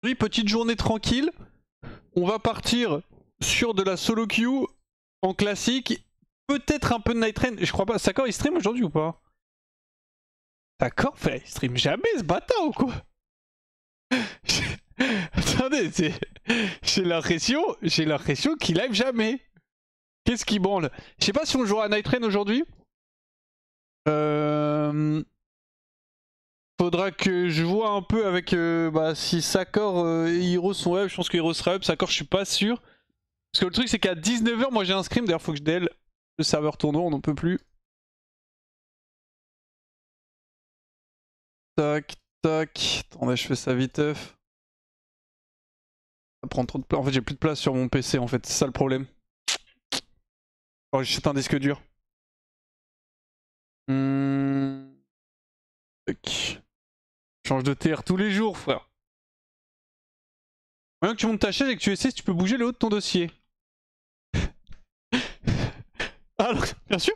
Oui, petite journée tranquille. On va partir sur de la solo queue en classique. Peut-être un peu de Night Rain. Je crois pas. Sakor il stream aujourd'hui ou pas? Sakor, il stream jamais ce bâtard ou quoi? Attendez, j'ai l'impression qu'il live jamais. Qu'est-ce qui branle? Je sais pas si on jouera à Night Rain aujourd'hui. Faudra que je vois un peu avec si Sakor et Hiro sont up. Je pense que Hiro sera up. Sakor, je suis pas sûr. Parce que le truc, c'est qu'à 19 h, moi j'ai un scrim. D'ailleurs, faut que je DL le serveur tournoi. On n'en peut plus. Tac, tac. Attendez, je fais ça viteuf. Ça prend trop de place. En fait, j'ai plus de place sur mon PC, en fait. C'est ça le problème. Oh, j'achète un disque dur. Tac. Change de TR tous les jours, frère. Maintenant que tu montes ta chaise et que tu essaies, tu peux bouger le haut de ton dossier. Alors, bien sûr.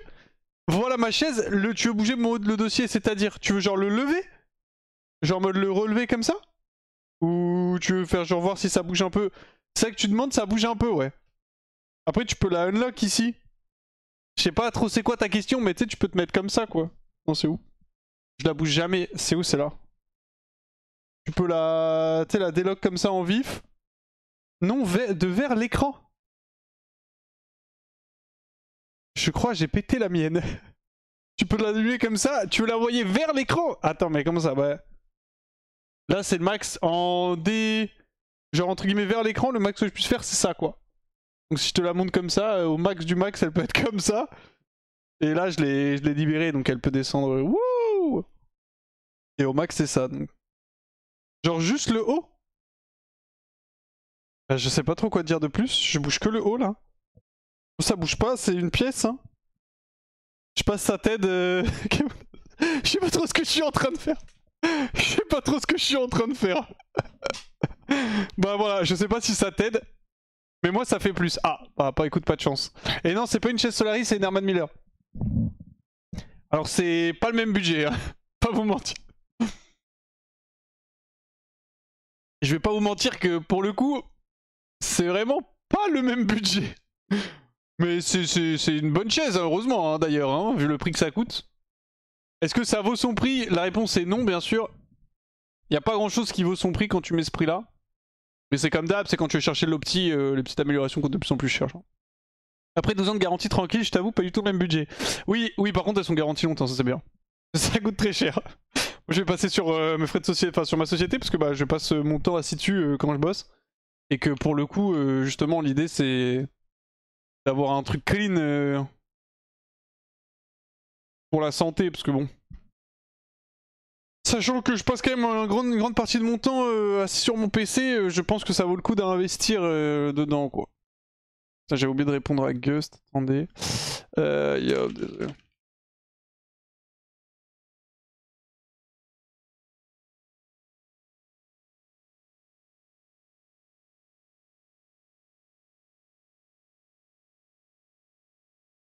Voilà ma chaise, tu veux bouger le dossier, c'est-à-dire, tu veux genre le lever? Genre mode le relever comme ça? Ou tu veux faire genre voir si ça bouge un peu? C'est ça que tu demandes, ça bouge un peu, ouais. Après, tu peux la unlock ici. Je sais pas trop c'est quoi ta question, mais tu sais, tu peux te mettre comme ça, quoi. Non, c'est où? Je la bouge jamais. C'est où? C'est là. Tu peux la délock comme ça en vif. Non, de vers l'écran. Je crois j'ai pété la mienne. Tu peux l'allumer comme ça, tu veux l'envoyer vers l'écran. Attends, mais comment ça? Ouais. Là, c'est le max en D. Genre, entre guillemets, vers l'écran, le max que je puisse faire, c'est ça, quoi. Donc, si je te la montre comme ça, au max du max, elle peut être comme ça. Et là, je l'ai libérée, donc elle peut descendre. Wouh! Et au max, c'est ça. Donc. Genre, juste le haut. Bah, je sais pas trop quoi dire de plus. Je bouge que le haut, là. Ça bouge pas, c'est une pièce, hein. Je passe sa t'aide. Je sais pas trop ce que je suis en train de faire. Je sais pas trop ce que je suis en train de faire. Bah voilà, je sais pas si ça t'aide. Mais moi ça fait plus. Ah, bah pas écoute, pas de chance. Et non, c'est pas une chaise Solaris, c'est une Herman Miller. Alors c'est pas le même budget, hein. Pas vous mentir. Je vais pas vous mentir que pour le coup, c'est vraiment pas le même budget. Mais c'est une bonne chaise, heureusement, hein, d'ailleurs, hein, vu le prix que ça coûte. Est-ce que ça vaut son prix? La réponse est non, bien sûr. Y a pas grand chose qui vaut son prix quand tu mets ce prix là. Mais c'est comme d'hab, c'est quand tu veux chercher l'opti, les petites améliorations coûtent de plus en plus cher. Après 12 ans de garantie tranquille, je t'avoue, pas du tout le même budget. Oui, par contre elles sont garanties longtemps, ça c'est bien. Ça coûte très cher. Je vais passer sur mes frais de société, enfin sur ma société, parce que bah, je passe mon temps assis dessus quand je bosse. Et que pour le coup, justement, l'idée c'est d'avoir un truc clean pour la santé, parce que bon. Sachant que je passe quand même une grande partie de mon temps assis sur mon PC, je pense que ça vaut le coup d'investir dedans, quoi. J'ai oublié de répondre à Gust, attendez. Désolé.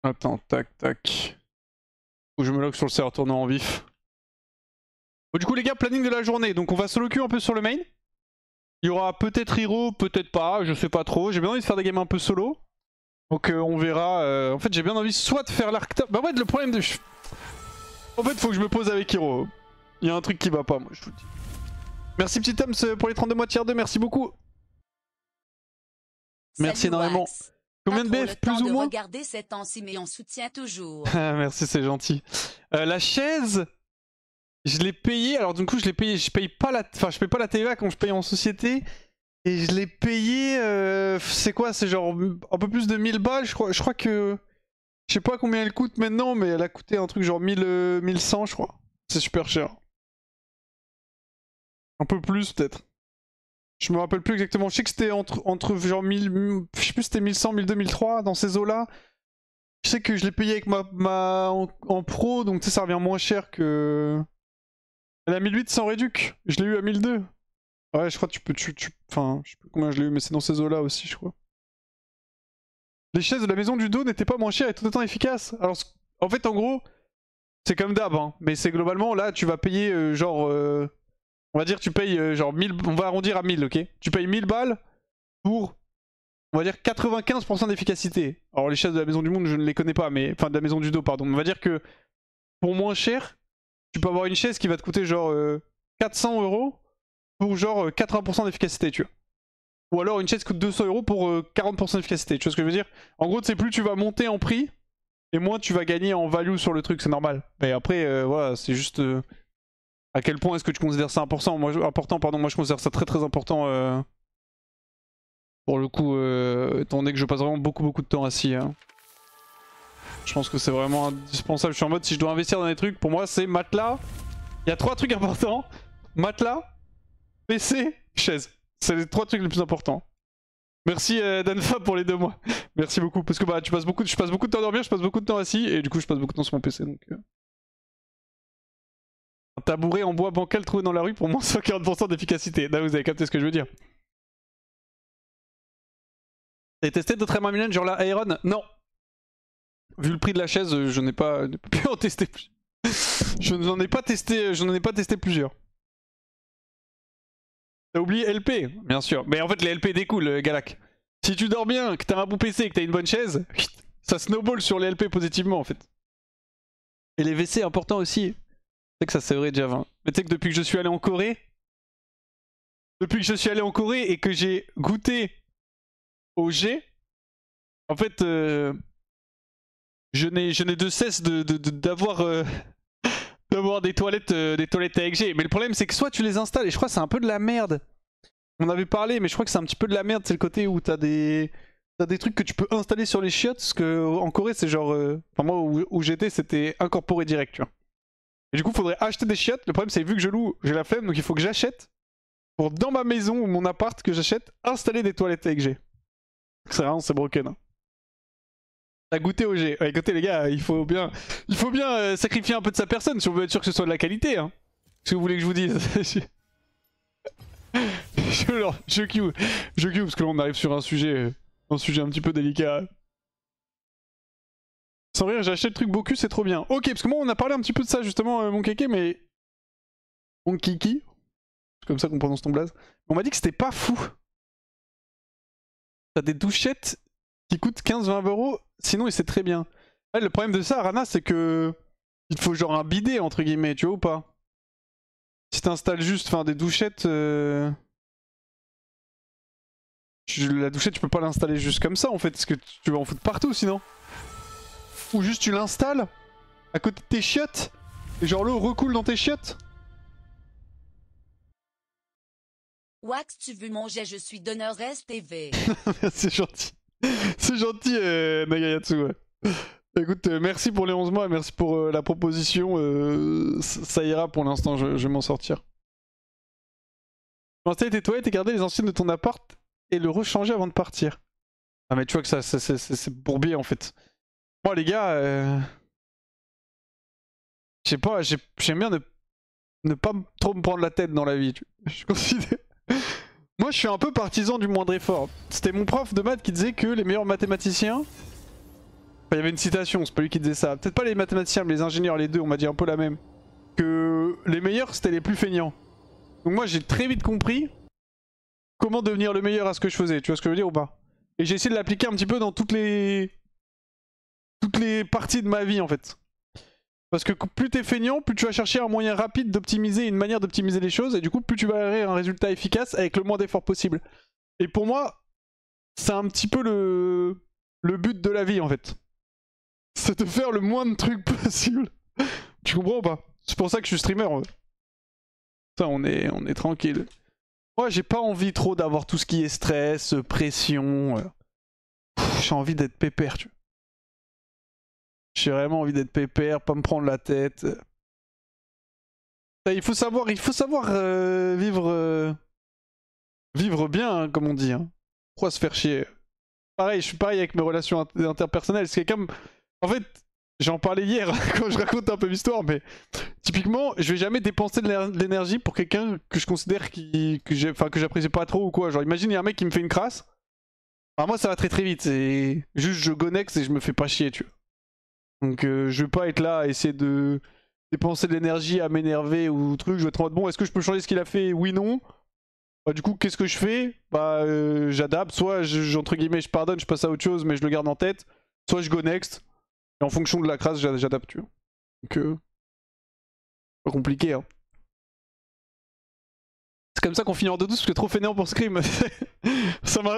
Attends, tac, tac. Faut que je me log sur le serveur tournant en vif. Bon, du coup, les gars, planning de la journée. Donc, on va solo queue un peu sur le main. Il y aura peut-être Hero, peut-être pas, je sais pas trop. J'ai bien envie de faire des games un peu solo. Donc, on verra. En fait, j'ai bien envie soit de faire l'arc top. Bah, ouais, le problème de. En fait, faut que je me pose avec Hero. Il y a un truc qui va pas, moi, je vous le dis. Merci, petit Toms, pour les 32 mois tiers 2, merci beaucoup. Merci énormément. Wax. Combien de BF plus ou moins? Regarder ces temps-ci, mais on soutient toujours. Merci, c'est gentil. La chaise, je l'ai payée. Alors du coup, je l'ai payée. Je paye pas la, enfin, je paye pas la TVA quand je paye en société. Et je l'ai payée. C'est quoi? C'est genre un peu plus de 1000 balles. Je crois que je sais pas combien elle coûte maintenant, mais elle a coûté un truc genre 1100, je crois. C'est super cher. Un peu plus peut-être. Je me rappelle plus exactement. Je sais que c'était entre genre 1000, je sais plus, c'était 1100, 1200, 1003 dans ces eaux-là. Je sais que je l'ai payé avec en pro, donc tu sais, ça revient moins cher que. Elle a 1800 réduc. Je l'ai eu à 1002. Ouais, je crois que tu peux. Enfin, je sais pas combien je l'ai eu, mais c'est dans ces eaux-là aussi, je crois. Les chaises de la maison du dos n'étaient pas moins chères et tout autant efficaces. Alors, en fait, en gros, c'est comme d'hab, hein, mais c'est globalement là, tu vas payer genre. On va dire tu payes genre 1000, on va arrondir à 1000, ok? Tu payes 1000 balles pour, on va dire 95% d'efficacité. Alors les chaises de la Maison du Monde, je ne les connais pas, mais enfin de la Maison du Dos, pardon. On va dire que pour moins cher, tu peux avoir une chaise qui va te coûter genre 400 € pour genre 80% d'efficacité, tu vois. Ou alors une chaise qui coûte 200 € pour 40% d'efficacité, tu vois ce que je veux dire? En gros, c'est plus tu vas monter en prix, et moins tu vas gagner en value sur le truc, c'est normal. Mais après, voilà, c'est juste à quel point est-ce que tu considères ça important? Moi, moi je considère ça très très important pour le coup, étant donné que je passe vraiment beaucoup de temps assis. Hein. Je pense que c'est vraiment indispensable. Je suis en mode, si je dois investir dans des trucs, pour moi c'est matelas. Il y a 3 trucs importants. Matelas, PC, chaise. C'est les 3 trucs les plus importants. Merci Danfa pour les 2 mois. Merci beaucoup. Parce que bah, je passe beaucoup de temps à dormir, je passe beaucoup de temps assis, et du coup je passe beaucoup de temps sur mon PC. Donc, Un tabouret en bois bancal trouvé dans la rue pour moins 140% d'efficacité. Là vous avez capté ce que je veux dire. T'as testé d'autres M1 genre la Iron? Non. Vu le prix de la chaise, je n'ai pas pu en tester plus. Je n'en ai pas testé plusieurs. T'as oublié LP, bien sûr. Mais en fait, les LP découlent, Galak. Si tu dors bien, que t'as un bon PC et que t'as une bonne chaise, ça snowball sur les LP positivement, en fait. Et les WC, important aussi. C'est que ça, c'est vrai, Java. Mais tu sais que depuis que je suis allé en Corée, et que j'ai goûté au G, en fait, je n'ai de cesse d'avoir des toilettes avec G. Mais le problème, c'est que soit tu les installes, et je crois que c'est un peu de la merde. On avait parlé, mais je crois que c'est un petit peu de la merde. C'est le côté où t'as des trucs que tu peux installer sur les chiottes. Parce que en Corée, c'est genre. Enfin, moi, où j'étais, c'était incorporé direct, tu vois. Et du coup, il faudrait acheter des chiottes. Le problème, c'est vu que je loue, j'ai la flemme, donc il faut que j'achète. Pour dans ma maison ou mon appart que j'achète, installer des toilettes avec G. C'est vraiment, c'est broken. Hein. T'as goûté au G. Ouais, écoutez, les gars, il faut bien sacrifier un peu de sa personne si on veut être sûr que ce soit de la qualité. Hein. Qu'est-ce que vous voulez que je vous dise? je queue parce que là on arrive sur un sujet un petit peu délicat. Sans rire, j'ai acheté le truc Boku, c'est trop bien. Ok, parce que moi on a parlé un petit peu de ça justement, mon kéké, mais... Mon kiki, c'est comme ça qu'on prononce ton blaze. On m'a dit que c'était pas fou. T'as des douchettes qui coûtent 15-20 €, sinon et c'est très bien. Ouais, le problème de ça, Rana, c'est que... Il te faut genre un bidet, entre guillemets, tu vois ou pas? Si t'installes juste des douchettes... La douchette, tu peux pas l'installer juste comme ça en fait, parce que tu vas en foutre partout sinon. Ou juste tu l'installes à côté de tes chiottes, et genre l'eau recoule dans tes chiottes. Wax, tu veux mon jet, je suis donneur STV. C'est gentil. C'est gentil, Nagayatsu, ouais. Écoute, merci pour les 11 mois, merci pour la proposition. Ça ira pour l'instant, je vais m'en sortir. Installer tes toilettes et garder les anciennes de ton appart et le rechanger avant de partir. Ah mais tu vois que ça c'est bourbier en fait. Moi les gars, je sais pas, j'aime bien ne pas trop me prendre la tête dans la vie. Je considère... Moi je suis un peu partisan du moindre effort. C'était mon prof de maths qui disait que les meilleurs mathématiciens... Enfin il y avait une citation, c'est pas lui qui disait ça. Peut-être pas les mathématiciens mais les ingénieurs, les deux, on m'a dit un peu la même. Que les meilleurs c'était les plus feignants. Donc moi j'ai très vite compris comment devenir le meilleur à ce que je faisais, tu vois ce que je veux dire ou pas? Et j'ai essayé de l'appliquer un petit peu dans toutes les parties de ma vie en fait. Parce que plus t'es feignant, plus tu vas chercher un moyen rapide d'optimiser, une manière d'optimiser les choses, et du coup plus tu vas avoir un résultat efficace avec le moins d'efforts possible. Et pour moi, c'est un petit peu le but de la vie en fait. C'est de faire le moins de trucs possible. Tu comprends ou pas? C'est pour ça que je suis streamer. Ça, on est tranquille. Moi, j'ai pas envie trop d'avoir tout ce qui est stress, pression. J'ai envie d'être pépère, tu vois. J'ai vraiment envie d'être pépère, pas me prendre la tête. Il faut savoir vivre bien, hein, comme on dit. Hein. Pourquoi se faire chier? Pareil, je suis pareil avec mes relations interpersonnelles. C'est comme... En fait, j'en parlais hier quand je raconte un peu l'histoire, mais typiquement, je vais jamais dépenser de l'énergie pour quelqu'un que je considère que j'apprécie pas trop ou quoi. Genre, imagine, il y a un mec qui me fait une crasse. Alors moi, ça va très très vite. C'est juste, je gonex et je me fais pas chier, tu vois. Donc, je vais pas être là à essayer de dépenser de l'énergie à m'énerver ou truc. Je vais être en mode bon, est-ce que je peux changer ce qu'il a fait? Oui, non. Bah, du coup, qu'est-ce que je fais? Bah, j'adapte. Soit, entre guillemets, je pardonne, je passe à autre chose, mais je le garde en tête. Soit je go next. Et en fonction de la crasse, j'adapte, tu vois. Donc, pas compliqué, hein. C'est comme ça qu'on finit en 2-12 parce que trop fainéant pour Scream.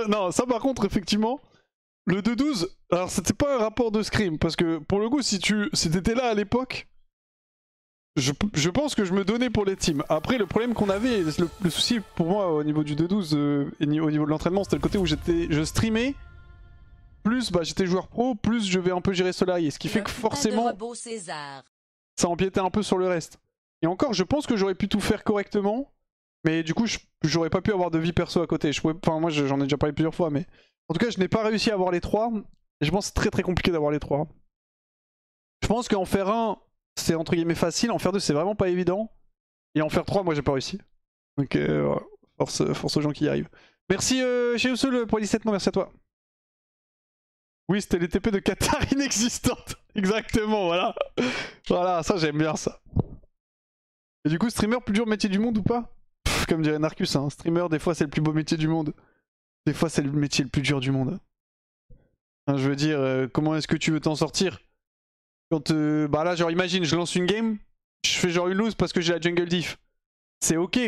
Non, ça par contre, effectivement, le 2-12, alors c'était pas un rapport de Scream, parce que pour le coup, si t'étais là à l'époque, je pense que je me donnais pour les teams. Après, le problème qu'on avait, le souci pour moi au niveau du 2-12 et au niveau de l'entraînement, c'était le côté où je streamais, plus bah, j'étais joueur pro, plus je vais un peu gérer Solari. Ce qui fait que forcément, ça empiétait un peu sur le reste. Et encore, je pense que j'aurais pu tout faire correctement. Mais du coup, j'aurais pas pu avoir de vie perso à côté. Enfin, moi j'en ai déjà parlé plusieurs fois, mais en tout cas, je n'ai pas réussi à avoir les 3. Et je pense que c'est très très compliqué d'avoir les 3. Je pense qu'en faire 1, c'est entre guillemets facile. En faire 2, c'est vraiment pas évident. Et en faire 3, moi j'ai pas réussi. Donc voilà. Force aux gens qui y arrivent. Merci chez Usul pour les 17 mois, merci à toi. Oui, c'était les TP de Qatar inexistantes. Exactement, voilà. Voilà, ça j'aime bien ça. Et du coup, streamer, plus dur métier du monde ou pas? Comme dirait Narcus, hein, streamer, des fois c'est le plus beau métier du monde. Des fois c'est le métier le plus dur du monde. Enfin, je veux dire, comment est-ce que tu veux t'en sortir? Quand bah là, genre imagine, je lance une game, je fais genre une lose parce que j'ai la jungle diff. C'est ok,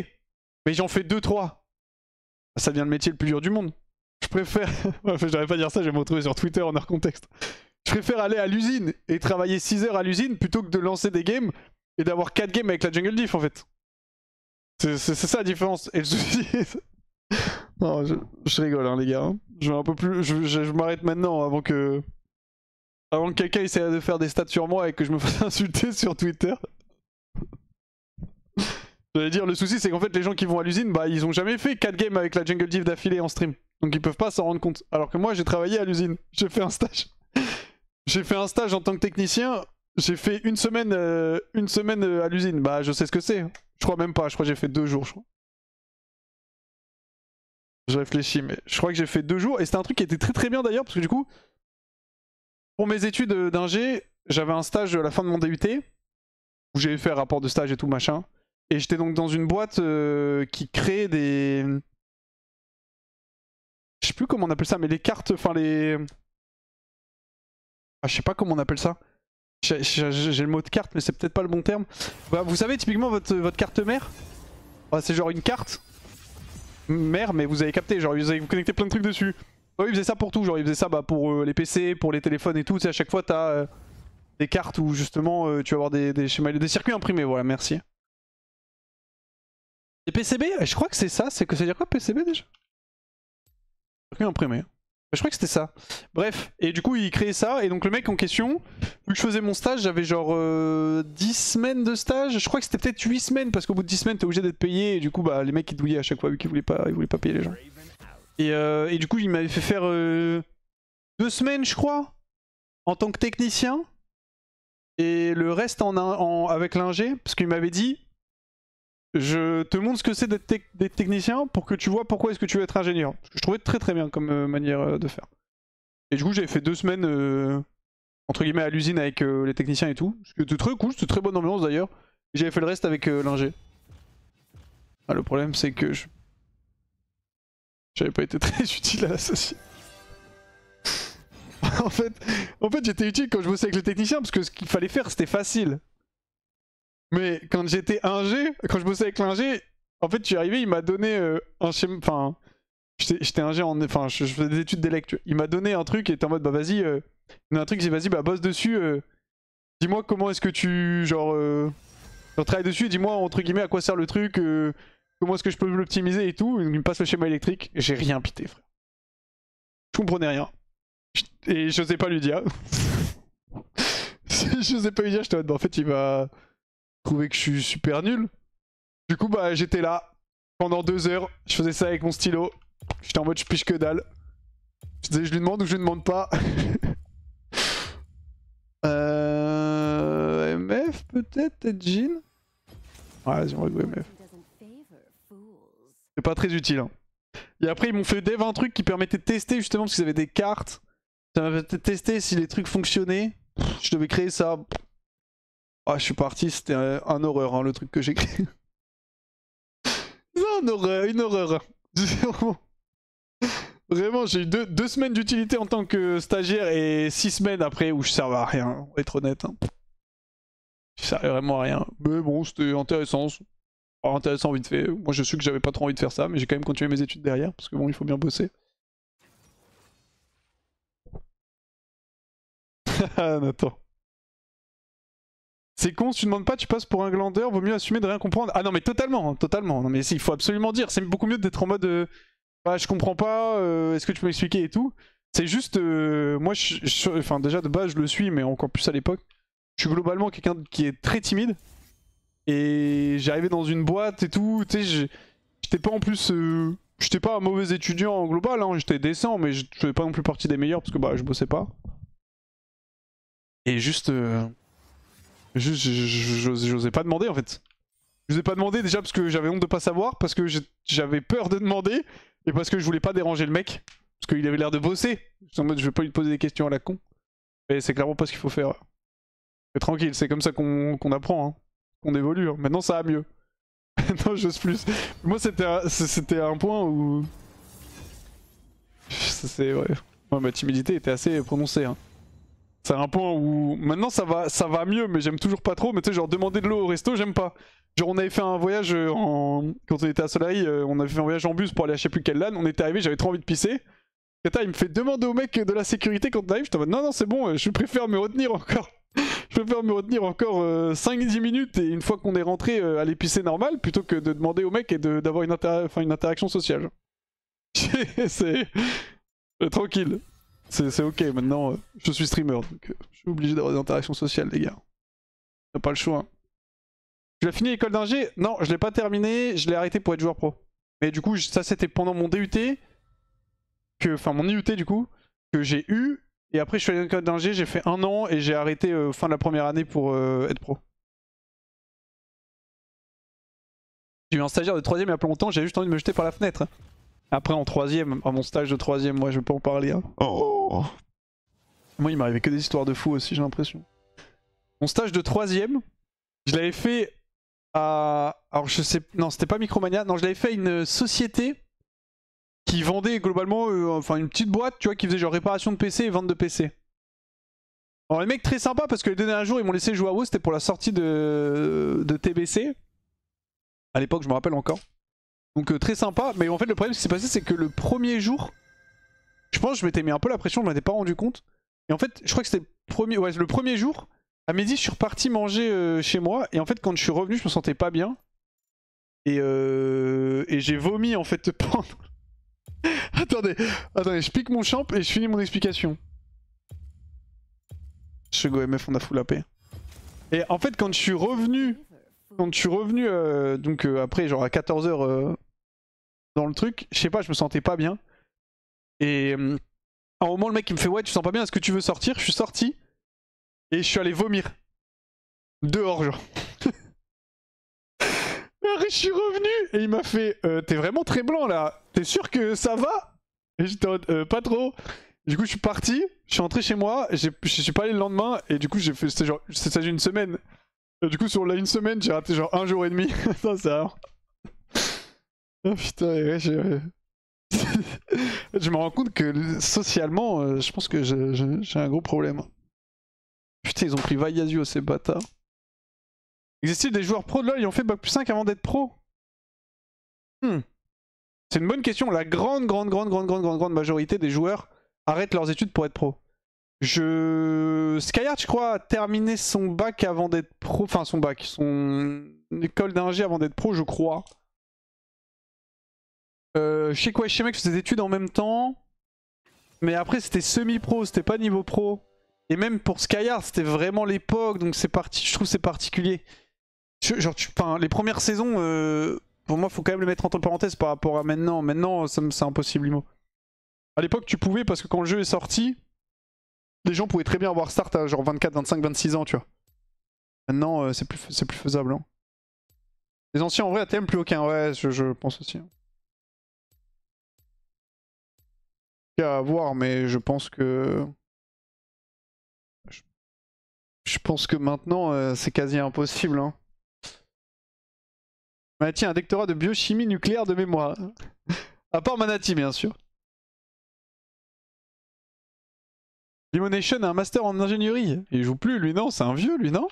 mais j'en fais 2-3. Ça devient le métier le plus dur du monde. Je préfère... enfin, j'arrive pas à dire ça, je vais me retrouver sur Twitter en hors contexte. Je préfère aller à l'usine et travailler 6 heures à l'usine plutôt que de lancer des games et d'avoir 4 games avec la jungle diff en fait. C'est ça la différence. Et le souci... non, je rigole, hein, les gars. Je vais un peu plus... Je m'arrête maintenant avant que quelqu'un essaie de faire des stats sur moi et que je me fasse insulter sur Twitter. J'allais dire, le souci c'est qu'en fait les gens qui vont à l'usine, bah ils ont jamais fait 4 games avec la jungle div d'affilée en stream. Donc ils peuvent pas s'en rendre compte. Alors que moi j'ai travaillé à l'usine, j'ai fait un stage. J'ai fait un stage en tant que technicien, j'ai fait une semaine à l'usine. Bah je sais ce que c'est. Je crois même pas, je crois que j'ai fait 2 jours je crois. Je réfléchis, mais je crois que j'ai fait 2 jours et c'était un truc qui était très très bien d'ailleurs parce que du coup, pour mes études d'ingé, j'avais un stage à la fin de mon DUT où j'ai fait un rapport de stage et tout machin. Et j'étais donc dans une boîte qui crée des... Je sais plus comment on appelle ça, mais les cartes, enfin les... Ah, je sais pas comment on appelle ça. J'ai le mot de carte, mais c'est peut-être pas le bon terme. Bah, vous savez, typiquement, votre carte mère, bah, c'est genre une carte mère, mais vous avez capté, genre vous connectez plein de trucs dessus. Bah, ils faisaient ça pour tout, genre ils faisaient ça bah, pour les PC, pour les téléphones et tout. Tu sais, à chaque fois, t'as des cartes où justement tu vas avoir des schémas, des circuits imprimés, voilà, merci. Et PCB, je crois que c'est ça, c'est que ça veut dire quoi PCB déjà? Circuit imprimé. Je crois que c'était ça. Bref, et du coup il créait ça, et donc le mec en question, vu que je faisais mon stage, j'avais genre 10 semaines de stage, je crois que c'était peut-être 8 semaines, parce qu'au bout de 10 semaines t'es obligé d'être payé, et du coup bah les mecs ils douillaient à chaque fois, vu qu'ils voulaient pas payer les gens. Et du coup il m'avait fait faire 2 semaines je crois, en tant que technicien, et le reste avec l'ingé, parce qu'il m'avait dit, je te montre ce que c'est d'être technicien pour que tu vois pourquoi est-ce que tu veux être ingénieur. Ce que je trouvais très très bien comme manière de faire. Et du coup j'avais fait 2 semaines entre guillemets à l'usine avec les techniciens et tout. C'était très cool, c'était très bonne ambiance d'ailleurs. Et j'avais fait le reste avec l'ingé. Ah, le problème c'est que j'avais pas été très utile à l'associé. en fait j'étais utile quand je bossais avec les techniciens parce que ce qu'il fallait faire c'était facile. Mais quand j'étais ingé, quand je bossais avec l'ingé, en fait, je suis arrivé, il m'a donné un schéma. Enfin, j'étais ingé en. Enfin, je faisais des études d'élect. Il m'a donné un truc et était en mode, bah vas-y, il a un truc, j'ai vas-y, bah bosse dessus. Dis-moi comment est-ce que tu. Genre travaille dessus, dis-moi entre guillemets à quoi sert le truc, comment est-ce que je peux l'optimiser et tout. Il me passe le schéma électrique. J'ai rien pité, frère. Je comprenais rien. Et je sais pas lui dire. Je sais pas lui dire, j'étais en mode, bah en fait, il va trouver que je suis super nul. Du coup, bah j'étais là pendant 2 heures. Je faisais ça avec mon stylo. J'étais en mode je piche que dalle. Je disais je lui demande ou je lui demande pas. MF peut-être, Jean. Ouais, vas-y, on va jouer MF. C'est pas très utile. Hein. Et après, ils m'ont fait dev un truc qui permettait de tester justement parce qu'ils avaient des cartes. Ça m'a fait tester si les trucs fonctionnaient. Je devais créer ça. Ah, je suis parti, c'était un horreur hein, le truc que j'ai créé. Non, une horreur. Vraiment, j'ai eu deux semaines d'utilité en tant que stagiaire et 6 semaines après où je servais à rien, on va être honnête. Hein. Je servais vraiment à rien. Mais bon, c'était intéressant. Enfin, intéressant vite fait. Moi, je suis que j'avais pas trop envie de faire ça, mais j'ai quand même continué mes études derrière parce que bon, il faut bien bosser. Ah, Nathan. C'est con, si tu demandes pas, tu passes pour un glandeur, vaut mieux assumer de rien comprendre. Ah non, mais totalement, hein, totalement. Non, mais il faut absolument dire. C'est beaucoup mieux d'être en mode bah, je comprends pas, est-ce que tu peux m'expliquer et tout. C'est juste, moi, enfin, déjà de base, je le suis, mais encore plus à l'époque. Je suis globalement quelqu'un qui est très timide. Et j'arrivais dans une boîte et tout, tu sais, j'étais pas en plus. J'étais pas un mauvais étudiant en global, hein, j'étais décent, mais je faisais pas non plus partie des meilleurs parce que bah, je bossais pas. Et juste. J'osais pas demander en fait. Je n'osais pas demander déjà parce que j'avais honte de pas savoir, parce que j'avais peur de demander, et parce que je voulais pas déranger le mec. Parce qu'il avait l'air de bosser. En mode, je vais pas lui poser des questions à la con. Et c'est clairement pas ce qu'il faut faire. Mais tranquille, c'est comme ça qu'on apprend, hein. Qu'on évolue. Hein. Maintenant ça va mieux. Maintenant j'ose plus. Moi c'était un point où. Ouais. Ouais, ma timidité était assez prononcée. Hein. C'est un point où maintenant ça va mieux, mais j'aime toujours pas trop. Mais tu sais, genre demander de l'eau au resto, j'aime pas. Genre on avait fait un voyage quand on était à Solari, on avait fait un voyage en bus pour aller à je sais plus quelle LAN. On était arrivé, j'avais trop envie de pisser. Et il me fait demander au mec de la sécurité quand on arrive. J'étais en mode non, non, c'est bon, je préfère me retenir encore. Je préfère me retenir encore 5-10 minutes et une fois qu'on est rentré, aller pisser normal plutôt que de demander au mec et d'avoir une interaction sociale. C'est tranquille. C'est ok, maintenant je suis streamer donc je suis obligé d'avoir des interactions sociales, les gars. T'as pas le choix. Hein. Tu l'as fini l'école d'ingé? Non, je l'ai pas terminé, je l'ai arrêté pour être joueur pro. Mais du coup, ça c'était pendant mon DUT, enfin mon IUT du coup, que j'ai eu. Et après, je suis allé à l'école d'ingé, j'ai fait 1 an et j'ai arrêté fin de la première année pour être pro. J'ai eu un stagiaire de 3ème il y a pas longtemps, j'ai juste envie de me jeter par la fenêtre. Après, en 3ème, à mon stage de 3ème, moi je vais pas en parler. Hein. Oh. Moi, il m'arrivait que des histoires de fous aussi, j'ai l'impression. Mon stage de 3ème, je l'avais fait à. Alors, je sais. Non, c'était pas Micromania. Non, je l'avais fait à une société qui vendait globalement. Enfin, une petite boîte, tu vois, qui faisait genre réparation de PC et vente de PC. Alors, les mecs très sympas parce que les deux derniers jours, ils m'ont laissé jouer à WoW. C'était pour la sortie de TBC. À l'époque, je me rappelle encore. Donc, très sympa. Mais en fait, le problème qui s'est passé, c'est que le premier jour, je pense que je m'étais mis un peu la pression, je m'en étais pas rendu compte. Et en fait, je crois que c'était le premier jour. À midi, je suis reparti manger chez moi. Et en fait, quand je suis revenu, je me sentais pas bien. Et j'ai vomi en fait pendant. attendez, je pique mon champ et je finis mon explication. Chez GoMF, on a full la paix. Et en fait, quand je suis revenu, donc après, genre à 14h dans le truc, je sais pas, je me sentais pas bien. Et à un moment, le mec il me fait ouais, tu sens pas bien, est-ce que tu veux sortir? Je suis sorti et je suis allé vomir. Dehors, genre. Je suis revenu et il m'a fait t'es vraiment très blanc là, t'es sûr que ça va? Et j'étais en mode pas trop. Du coup je suis parti, je suis rentré chez moi, je suis pas allé le lendemain et du coup j'ai fait, c'était une semaine. Et du coup sur la une semaine j'ai raté genre 1 jour et demi. Ça c'est rare. Oh putain, ouais, je me rends compte que socialement je pense que j'ai un gros problème. Putain ils ont pris Vaiasio ces bâtards. Existe-t-il des joueurs pro de LoL qui ont fait Bac plus 5 avant d'être pro? C'est une bonne question. La grande majorité des joueurs arrêtent leurs études pour être pro. Skyheart, je crois, a terminé son bac avant d'être pro. Enfin, son école d'ingé avant d'être pro, je crois. Je sais quoi, chez mec faisait des études en même temps. Mais après, c'était semi-pro, c'était pas niveau pro. Et même pour Skyheart, c'était vraiment l'époque, donc je trouve c'est particulier. Les premières saisons, pour moi, faut quand même le mettre entre parenthèses par rapport à maintenant. Maintenant, c'est impossible, Imo. À l'époque, tu pouvais parce que quand le jeu est sorti, les gens pouvaient très bien avoir start à genre 24, 25, 26 ans, tu vois. Maintenant, c'est plus faisable. Hein. Les anciens, en vrai, ATM, plus aucun. Ouais, je pense aussi. Hein. À voir, mais je pense que... Je pense que maintenant c'est quasi impossible. Hein. Manati a un doctorat de biochimie nucléaire de mémoire. À part Manati bien sûr. Limonation a un master en ingénierie. Il joue plus lui non, c'est un vieux lui non?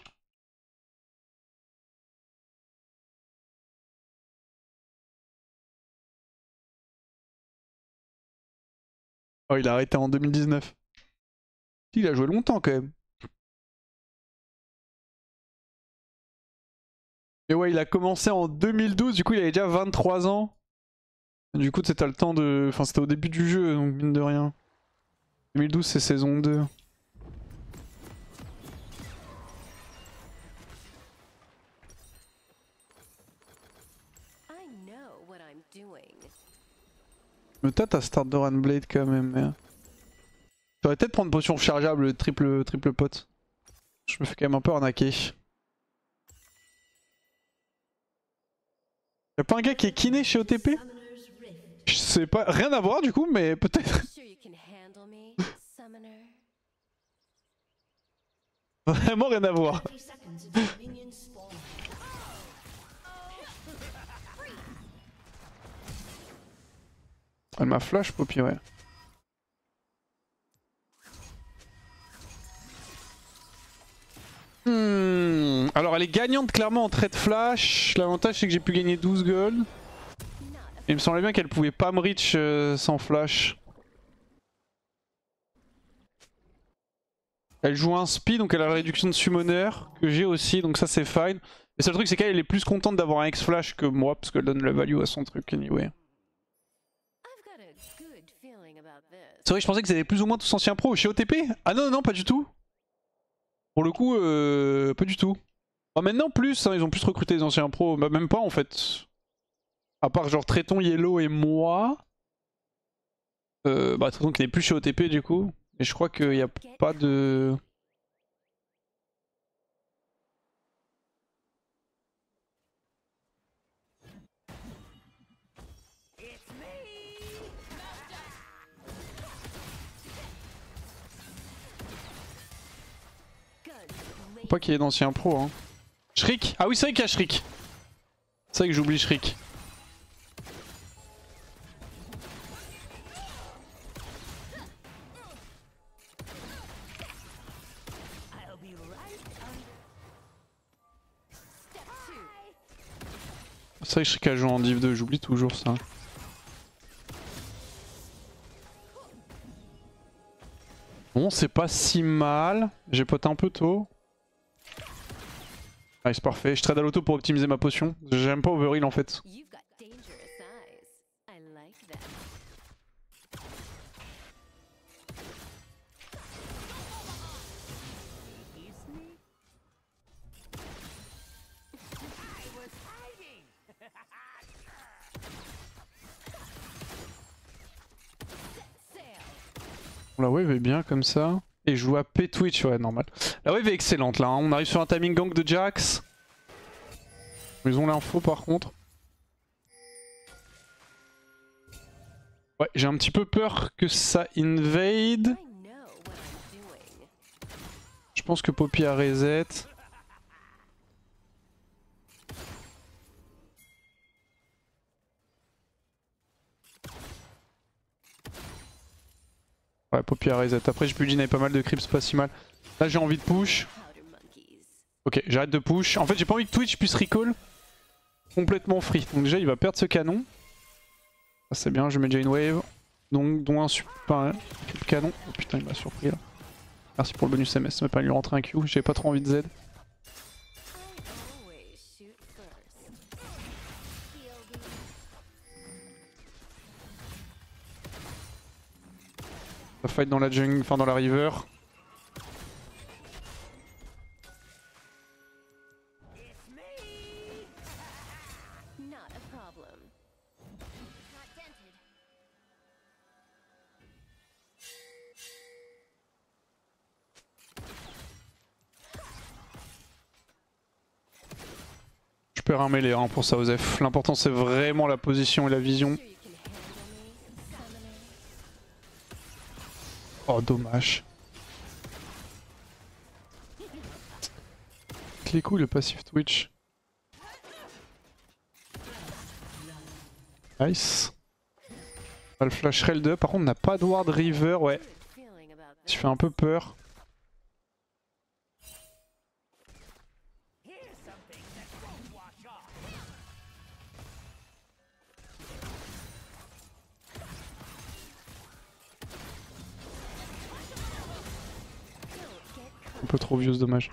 Oh il a arrêté en 2019. Il a joué longtemps quand même. Et ouais il a commencé en 2012, du coup il avait déjà 23 ans. Du coup c'était le temps de... Enfin c'était au début du jeu donc mine de rien. 2012 c'est saison 2. Me tâte à start de Runblade quand même. Mais... J'aurais peut-être prendre potion rechargeable, triple pot. Je me fais quand même un peu arnaquer. Y'a pas un gars qui est kiné chez OTP? Je sais pas, rien à voir du coup, mais peut-être. Vraiment rien à voir. Elle m'a flash Poppy, ouais. Alors elle est gagnante clairement en trade flash. L'avantage c'est que j'ai pu gagner 12 gold. Et il me semblait bien qu'elle pouvait pas me reach sans flash. Elle joue un speed donc elle a la réduction de summoner que j'ai aussi donc ça c'est fine. Le seul truc c'est qu'elle est plus contente d'avoir un X-Flash que moi parce qu'elle donne la value à son truc anyway. C'est vrai que je pensais que c'était plus ou moins tous anciens pros. Chez OTP? Ah non non pas du tout. Pour le coup pas du tout. Bah, maintenant plus, hein, ils ont plus recruté des anciens pros. Bah même pas en fait. À part genre Tréton, Yellow et moi. Bah Tréton qui n'est plus chez OTP du coup. Et je crois qu'il n'y a pas de... Faut pas qu'il y ait d'anciens pros. Hein. Shriek? Ah oui c'est vrai qu'il y a Shriek. C'est vrai que j'oublie Shriek. C'est vrai que Shriek a joué en Div 2, j'oublie toujours ça. Bon c'est pas si mal. J'ai poté un peu tôt. Nice parfait. Je trade à l'auto pour optimiser ma potion. J'aime pas overheal en fait. La wave est bien comme ça. Et je joue à P-Twitch, ouais normal. La wave est excellente là, hein. On arrive sur un timing gank de Jax. Ils ont l'info par contre. Ouais, j'ai un petit peu peur que ça invade. Je pense que Poppy a reset. Ouais, Poppy a reset. Après, je Budin avait pas mal de creeps, pas si mal. Là, j'ai envie de push. Ok, j'arrête de push. En fait, j'ai pas envie que Twitch puisse recall complètement free. Donc, déjà, il va perdre ce canon. Ça, c'est bien, je mets déjà une wave. Donc, dont un super canon. Oh putain, il m'a surpris là. Merci pour le bonus MS, ça m'a pas lui rentrer un Q. J'avais pas trop envie de Z. On va fight dans la jungle, enfin dans la river. Je perds un mêlée hein, pour ça, Osef. L'important c'est vraiment la position et la vision. Oh dommage. les couilles le passif Twitch. Nice. On a le flash rail 2. Par contre on n'a pas de ward river, ouais. Tu fais un peu peur. Un peu trop vieux, c'est dommage.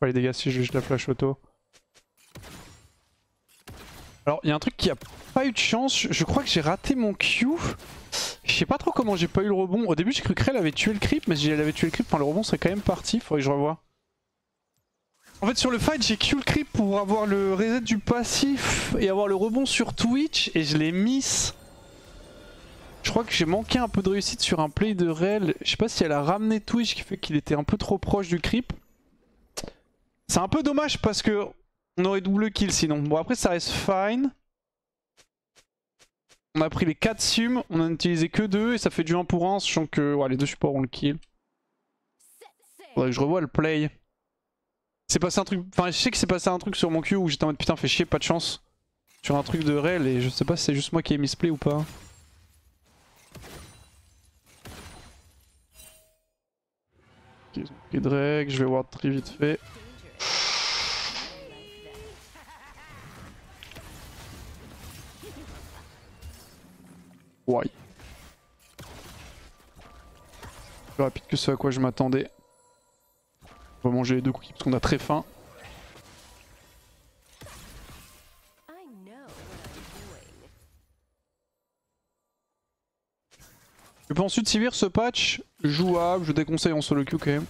Pas les dégâts si je la flash auto. Alors il y a un truc qui a pas eu de chance, je crois que j'ai raté mon Q. Je sais pas trop comment j'ai pas eu le rebond. Au début j'ai cru que Rell avait tué le creep, mais si elle avait tué le creep, le rebond serait quand même parti, faudrait que je revoie. En fait sur le fight j'ai Q le creep pour avoir le reset du passif et avoir le rebond sur Twitch et je l'ai miss. Je crois que j'ai manqué un peu de réussite sur un play de Rell. Je sais pas si elle a ramené Twitch qui fait qu'il était un peu trop proche du creep. C'est un peu dommage parce que on aurait double kill sinon. Bon après ça reste fine. On a pris les 4 sums, on en a utilisé que 2 et ça fait du 1 pour 1, sachant que ouais, les deux supports ont le kill. Faudrait que je revoie le play. C'est passé un truc. Enfin je sais que c'est passé un truc sur mon Q où j'étais en mode putain fait chier, pas de chance. Sur un truc de Rell et je sais pas si c'est juste moi qui ai misplay ou pas. Ok, ils ont pris Drake, je vais ward très vite fait. Ouais. Plus rapide que ce à quoi je m'attendais. On va manger les deux cookies parce qu'on a très faim. Je peux ensuite Sivir ce patch, jouable, je déconseille en solo queue quand même.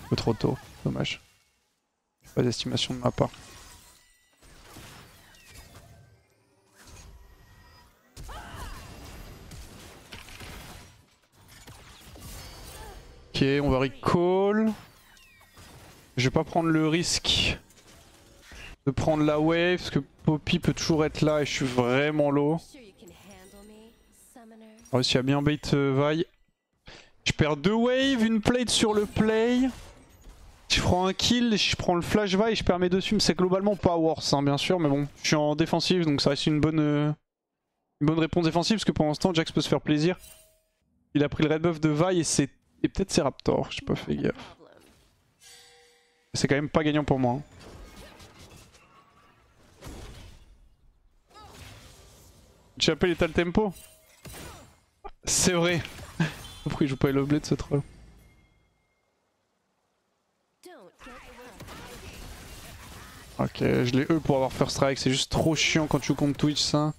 Un peu trop tôt, dommage. Pas d'estimation de ma part. Ok, on va recall. Je vais pas prendre le risque de prendre la wave parce que Poppy peut toujours être là et je suis vraiment low. J'ai réussi à bien bait Vi. Je perds 2 waves, une plate sur le play. Je prends un kill, je prends le flash Vi et je perds mes 2 sums. C'est globalement pas worse hein, bien sûr, mais bon, je suis en défensive donc ça reste une bonne réponse défensive parce que pour l'instant Jax peut se faire plaisir. Il a pris le red buff de Vi et peut-être c'est Raptor, j'ai pas fait gaffe. C'est quand même pas gagnant pour moi. Hein. J'ai appelé l'étal tempo. C'est vrai. Pourquoi il joue pas Hello Blade ce troll? Ok, je l'ai E pour avoir first strike, c'est juste trop chiant quand tu joues contre Twitch ça.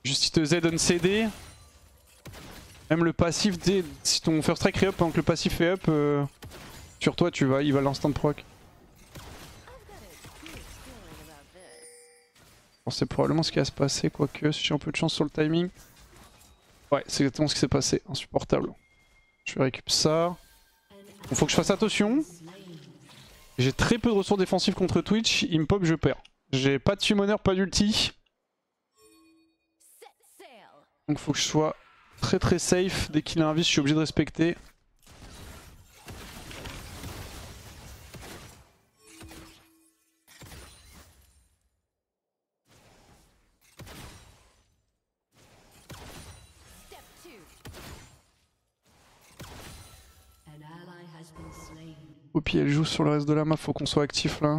Juste il te Z on CD. Même le passif, si ton first strike re-up pendant que le passif est up, sur toi il va l'instant proc. Bon, c'est probablement ce qui va se passer, quoique si j'ai un peu de chance sur le timing. Ouais, c'est exactement ce qui s'est passé, insupportable. Je vais récupérer ça. Bon, faut que je fasse attention. J'ai très peu de ressources défensives contre Twitch, il me pop, je perds. J'ai pas de summoner, pas d'ulti. Donc faut que je sois très très safe. Dès qu'il a un vice, je suis obligé de respecter. Poppy elle joue sur le reste de la map, faut qu'on soit actif là.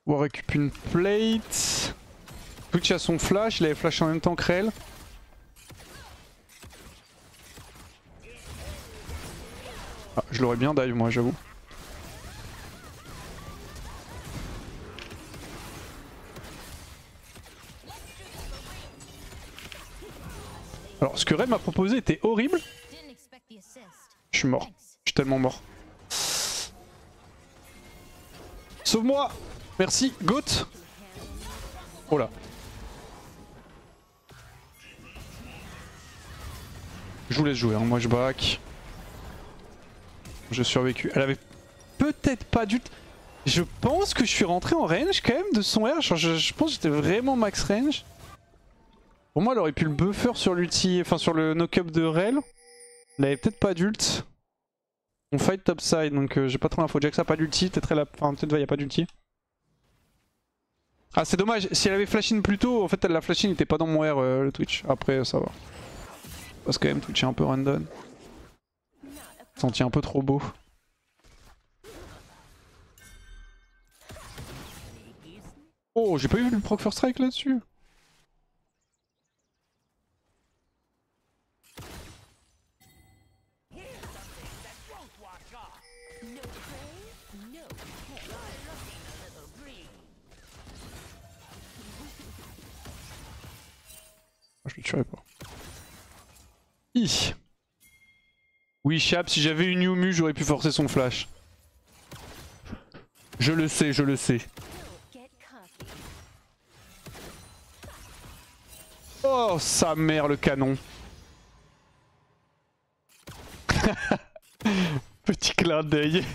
On récupère une plate. Twitch a son flash, il avait flash en même temps que Rell. Ah, je l'aurais bien dive moi j'avoue. Alors ce que Red m'a proposé était horrible. Je suis mort. Je suis tellement mort. Sauve-moi! Merci, Goat! Oh là. Je vous laisse jouer, hein. Moi je back. J'ai survécu. Elle avait peut-être pas dû... Je pense que je suis rentré en range quand même de son R. Je pense que j'étais vraiment max range. Pour moi elle aurait pu le buffer sur l'ulti, enfin sur le knock-up de Rel. Elle avait peut-être pas d'ult. On fight topside donc j'ai pas trop l'info. Jax a pas d'ulti, peut-être elle a... Enfin peut-être il y a pas d'ulti. Ah c'est dommage, si elle avait flash in plus tôt, en fait elle la flash in n'était pas dans mon R le Twitch. Après ça va. Parce que quand même Twitch est un peu random. Senti un peu trop beau. Oh j'ai pas eu le proc first strike là-dessus. Je le tuerai pas. Hi. Oui Chap, si j'avais une Yumu j'aurais pu forcer son flash. Je le sais, je le sais. Oh sa mère le canon. Petit clin d'œil.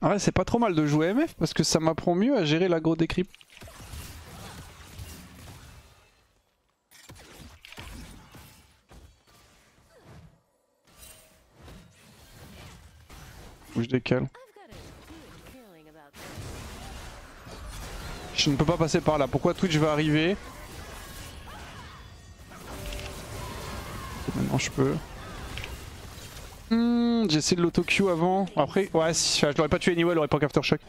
Ah ouais, c'est pas trop mal de jouer MF parce que ça m'apprend mieux à gérer l'aggro des creeps. Faut que je décale. Je ne peux pas passer par là. Pourquoi Twitch va arriver? Maintenant je peux. J'ai essayé de l'auto-Q avant. Après, ouais, si, je l'aurais pas tué anyway, elle aurait pas Aftershock.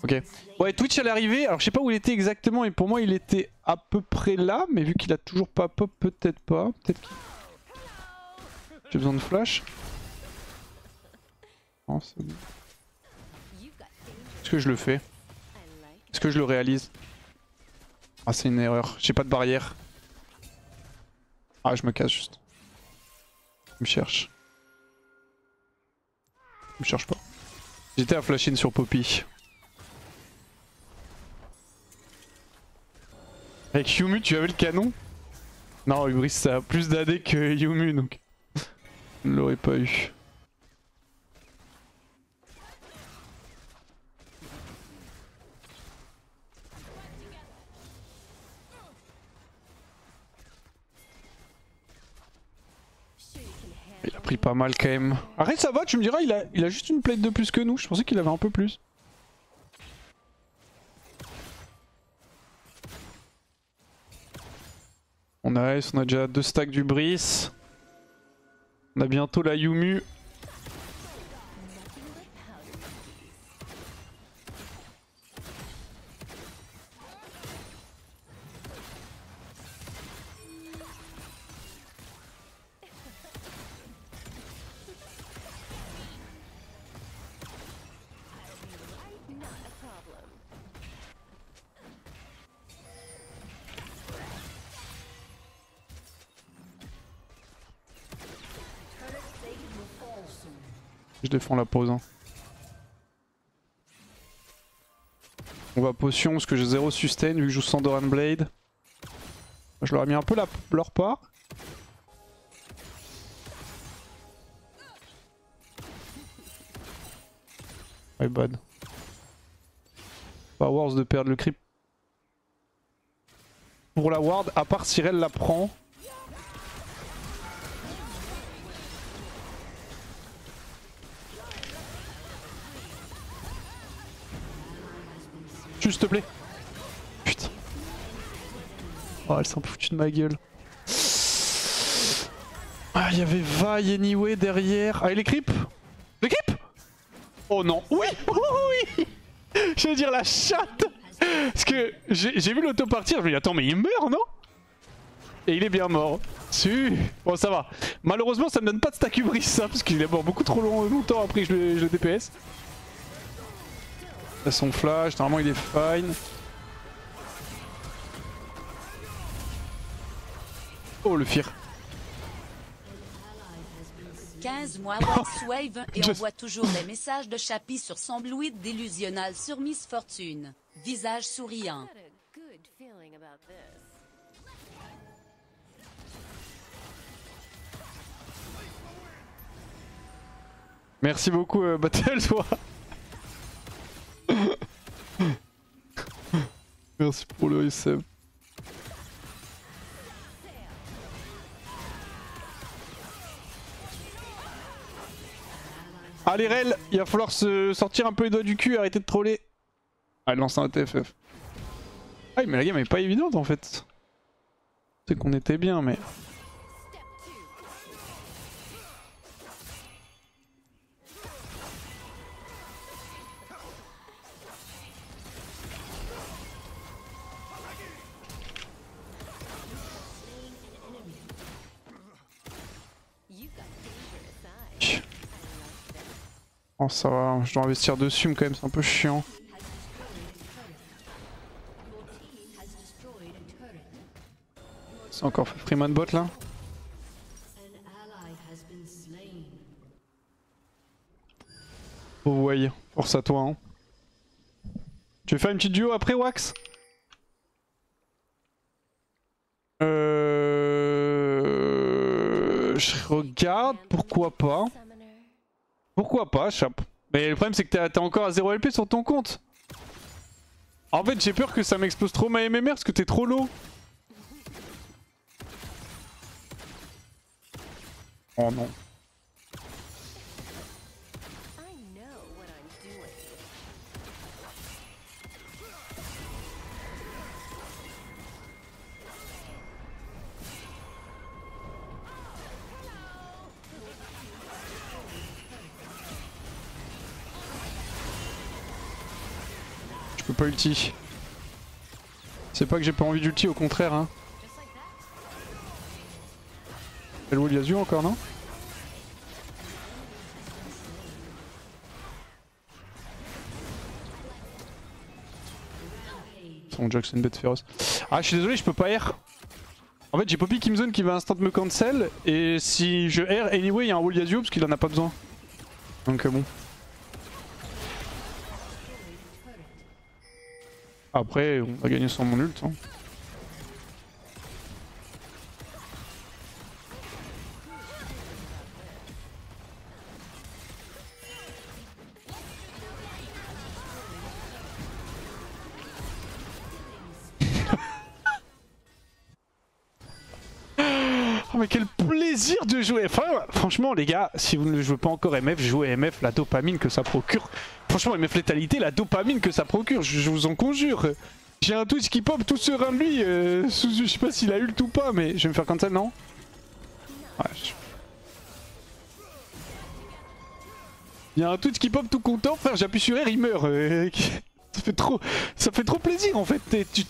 Ok. Ouais, Twitch elle est arrivée. Alors je sais pas où il était exactement, et pour moi il était à peu près là, mais vu qu'il a toujours pas pop, peut-être pas. Peut-être qu'il... J'ai besoin de flash. Non, c'est bon. Est-ce que je le fais? Est-ce que je le réalise? Ah, c'est une erreur. J'ai pas de barrière. Ah, je me casse juste. Il me cherche. Il me cherche pas. J'étais à flash in sur Poppy. Avec Yumu, tu avais le canon? Non, Hubris ça a plus d'AD que Yumu donc. Je ne l'aurais pas eu. Il a pris pas mal quand même. Arrête, ça va, tu me diras, il a juste une plate de plus que nous. Je pensais qu'il avait un peu plus. On a déjà 2 stacks du Brice. On a bientôt la Yumu. Je défends la pause. Hein. On va potion parce que j'ai 0 sustain vu que je joue sans Doran Blade. Je leur ai mis un peu leur part. Ouais, bad. Pas worse de perdre le creep. Pour la ward, à part si elle la prend. S'il te plaît. Putain. Oh, elle s'en fout de ma gueule. Ah, il y avait Vi anyway derrière. Ah, et les creeps? Les creeps? Oh non. Oui. Oh oui. Je veux dire la chatte. Parce que j'ai vu l'auto partir, je me dis attends mais il meurt non? Et il est bien mort. Si. Bon ça va. Malheureusement ça me donne pas de stack hubris ça, parce qu'il est mort beaucoup trop longtemps après que je le DPS. Là son flash, normalement il est fine. Oh le fear. 15 mois Waxwave et on voit toujours les messages de Chappie sur son Bluid délusionnal sur Miss Fortune. Visage souriant. Merci beaucoup Battle toi. Merci pour le resub. Allez Rel, il va falloir se sortir un peu les doigts du cul, arrêter de troller. Ah, elle lance un TFF. Ah mais la game est pas évidente en fait. C'est qu'on était bien mais... Oh ça va, je dois investir dessus mais quand même c'est un peu chiant. C'est encore fait Freeman bot là. Oh ouais, force à toi hein. Tu veux faire une petite duo après Wax? Je regarde, pourquoi pas. Pourquoi pas, Chap. Mais le problème c'est que t'es encore à 0 LP sur ton compte. En fait j'ai peur que ça m'explose trop ma MMR parce que t'es trop low. Oh non. Je peux pas ulti. C'est pas que j'ai pas envie d'ulti, au contraire hein. Elle wall Yasuo encore non? Son Jack c'est une bête féroce. Ah je suis désolé je peux pas R. En fait j'ai Poppy Kimzone qui va instant me cancel. Et si je R anyway il y a un wall Yasuo parce qu'il en a pas besoin. Donc bon. Après on va gagner sans mon ult hein. Oh mais quel plaisir de jouer. Enfin, franchement les gars, si vous ne jouez pas encore MF, jouez MF, la dopamine que ça procure. Franchement MF létalité, la dopamine que ça procure, je vous en conjure. J'ai un Twitch qui pop tout serein de lui, je sais pas s'il a ult ou pas, mais je vais me faire cancel non? Ouais, Il y a un Twitch qui pop tout content, frère, j'appuie sur R, il meurt. Ça fait trop plaisir en fait,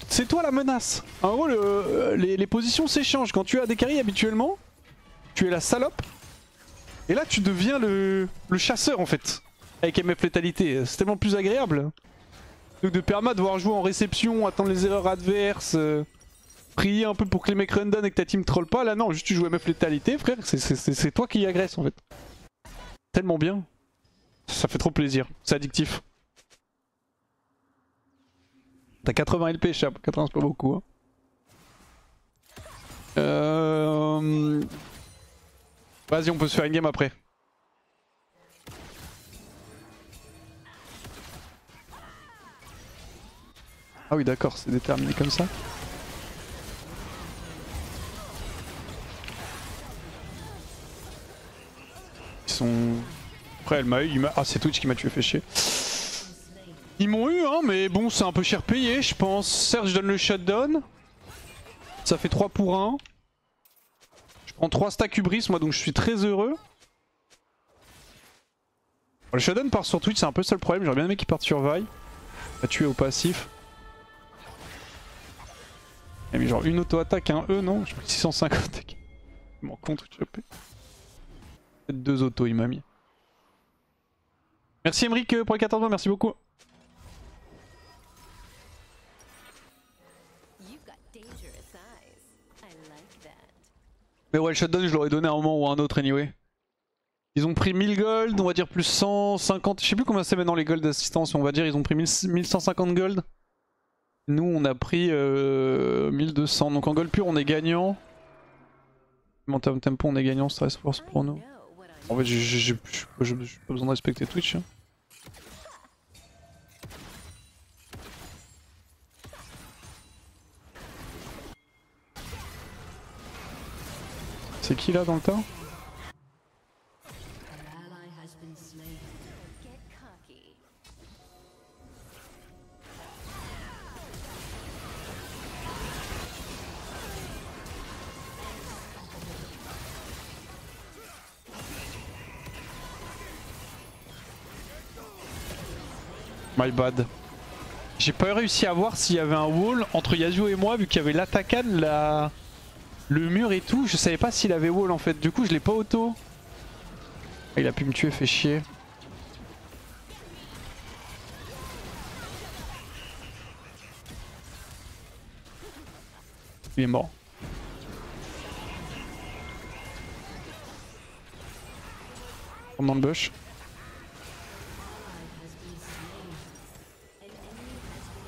c'est toi la menace. En gros les positions s'échangent, quand tu as des carries habituellement, tu es la salope. Et là tu deviens le chasseur en fait, avec MF létalité, c'est tellement plus agréable. Donc de perma devoir jouer en réception, attendre les erreurs adverses, prier un peu pour que les mecs run down et que ta team troll pas, là non, juste tu joues MF létalité frère, c'est toi qui agresse en fait. Tellement bien, ça fait trop plaisir, c'est addictif. T'as 80 LP, Chap. 80 c'est pas beaucoup. Hein. Vas-y, on peut se faire une game après. Ah oui, d'accord, c'est déterminé comme ça. Ils sont... Après, elle m'a eu. Ah, c'est Twitch qui m'a tué, fait chier. Ils m'ont eu hein, mais bon c'est un peu cher payé je pense. Certes je donne le shutdown. Ça fait 3 pour 1. Je prends 3 stacks hubris moi donc je suis très heureux. Le shutdown part sur Twitch c'est un peu ça le problème. J'aurais bien aimé qu'il parte sur Vi. Pas tuer au passif. Il a mis genre une auto-attaque, un E, non? Je crois que 650. Je m'en compte, chopé. Peut-être 2 autos, il m'a mis. Merci Emric pour les 14 mois, merci beaucoup. Mais ouais, le shutdown, je l'aurais donné à un moment ou à un autre, anyway. Ils ont pris 1000 gold, on va dire plus 150. Je sais plus combien c'est maintenant les gold d'assistance, on va dire ils ont pris 1150 gold. Nous, on a pris 1200. Donc en gold pur, on est gagnant. En termes de tempo, on est gagnant, stress force pour nous. En fait, j'ai pas besoin de respecter Twitch. Hein. C'est qui là dans le tas? My bad. J'ai pas réussi à voir s'il y avait un wall entre Yasuo et moi vu qu'il y avait l'Atakan, le mur et tout. Je savais pas s'il avait wall en fait. Du coup je l'ai pas auto. Ah, il a pu me tuer, fait chier. Il est mort. Dans le bush.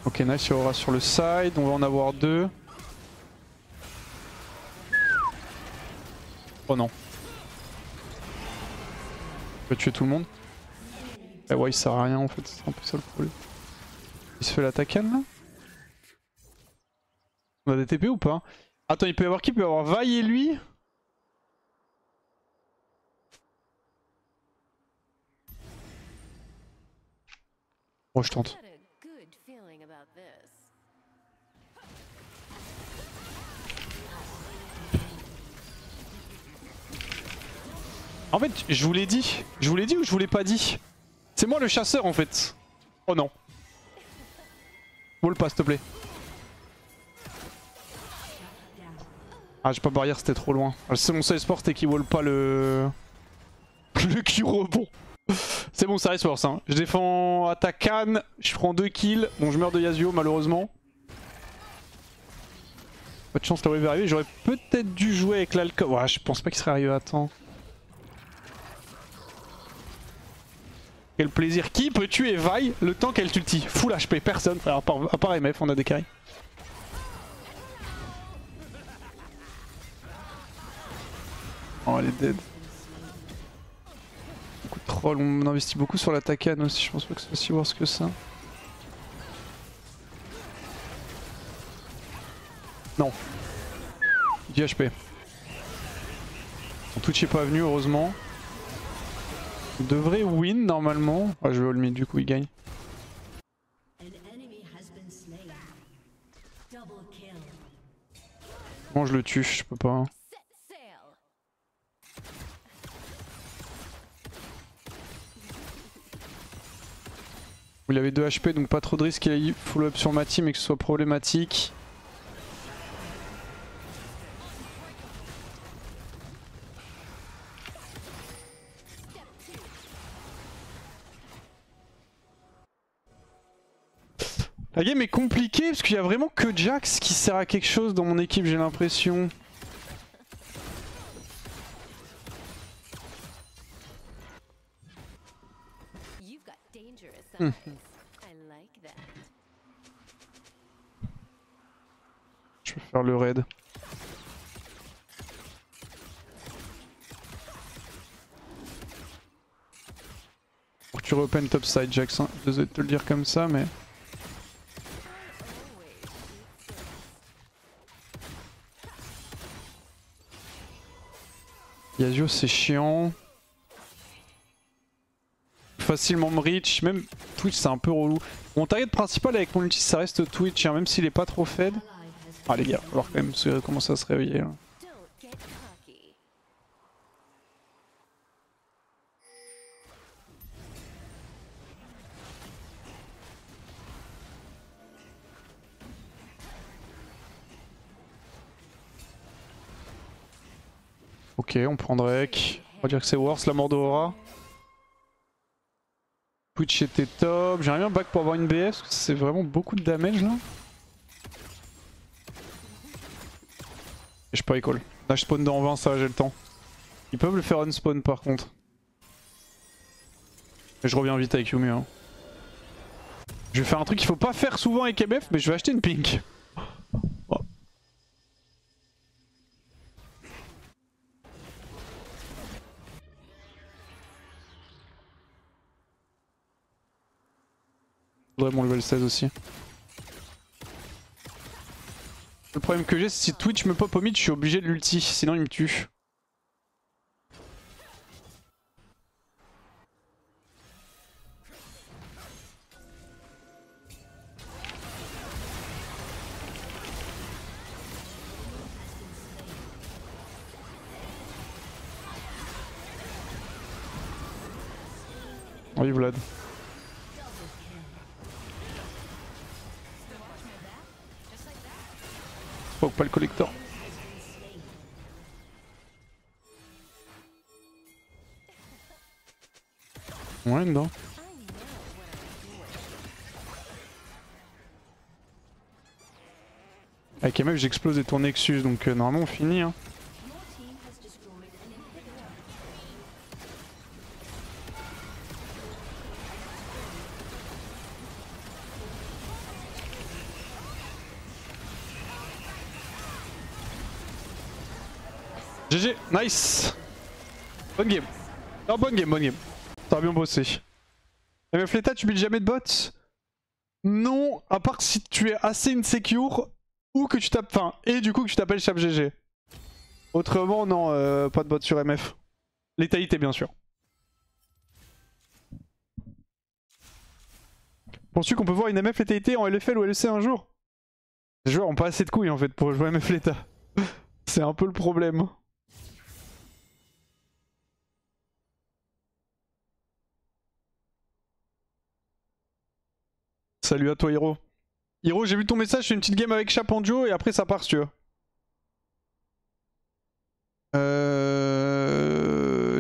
Ok, nice, il y aura sur le side, on va en avoir 2. Oh non. Je vais tuer tout le monde. Eh ouais, il sert à rien en fait, c'est un peu ça le problème. Il se fait l'attaquer là? On a des TP ou pas? Attends, il peut y avoir qui? Il peut y avoir Vi et lui? Oh, je tente. En fait, je vous l'ai dit. Je vous l'ai dit ou je vous l'ai pas dit? C'est moi le chasseur en fait. Oh non. Wall pas s'il te plaît. Ah j'ai pas barrière, c'était trop loin. C'est mon seul sport, c'était qu'il wall pas le... le Q rebond. C'est bon, ça reste force. Hein. Je défends Atakan, je prends 2 kills. Bon, je meurs de Yasuo malheureusement. Pas de chance, la wave est arrivée. J'aurais peut-être dû jouer avec l'alcool. Ouais, je pense pas qu'il serait arrivé à temps. Quel plaisir. Qui peut tuer Vi le temps qu'elle t'ulti? Full HP, personne. Frère, à part MF, on a des carries. Oh, elle est dead. Beaucoup de troll, on investit beaucoup sur la Takan aussi. Je pense pas que c'est aussi worse que ça. Non. 10 HP. Son Twitch est pas venu, heureusement. On devrait win normalement. Ah, je vais all mid, du coup il gagne. Bon, je le tue, je peux pas. Il avait 2 HP donc pas trop de risque qu'il aille follow up sur ma team et que ce soit problématique. La game est compliquée parce qu'il y a vraiment que Jax qui sert à quelque chose dans mon équipe, j'ai l'impression. Je vais faire le raid. Pour que tu reopen topside Jax, hein. Désolé de te le dire comme ça mais... Yasuo c'est chiant. Facilement me reach, même Twitch c'est un peu relou. Mon target principal avec mon ulti ça reste Twitch, hein, même s'il est pas trop fed. Ah les gars, il va falloir quand même commencer à se réveiller là. Ok, on prend Drake. On va dire que c'est worse la mort d'Aura. Twitch était top. J'aimerais bien back pour avoir une BS parce que c'est vraiment beaucoup de damage là. Et je peux recall. Là je spawn dans 20, ça j'ai le temps. Ils peuvent le faire unspawn par contre. Et je reviens vite avec Yumi. Hein. Je vais faire un truc qu'il faut pas faire souvent avec MF, mais je vais acheter une pink. Oh. Je voudrais mon level 16 aussi. Le problème que j'ai, c'est si Twitch me pop au mid, je suis obligé de l'ulti, sinon il me tue. Oui Vlad. Faut pas le collector. Ouais, non. Avec MF j'explose et ton Nexus donc normalement on finit hein. GG, nice. Bonne game. Non, bonne game. T'as bien bossé. MF Leta, tu builds jamais de bots? Non, à part si tu es assez insecure ou que tu tapes. Enfin, et du coup que tu t'appelles Chap GG. Autrement, non, pas de bot sur MF. Létalité, bien sûr. Penses-tu qu'on peut voir une MF létalité en LFL ou LEC un jour? Les joueurs ont pas assez de couilles en fait pour jouer MF Leta. C'est un peu le problème. Salut à toi Hiro. Hiro, j'ai vu ton message, je fais une petite game avec Chap en duo et après ça part si tu veux.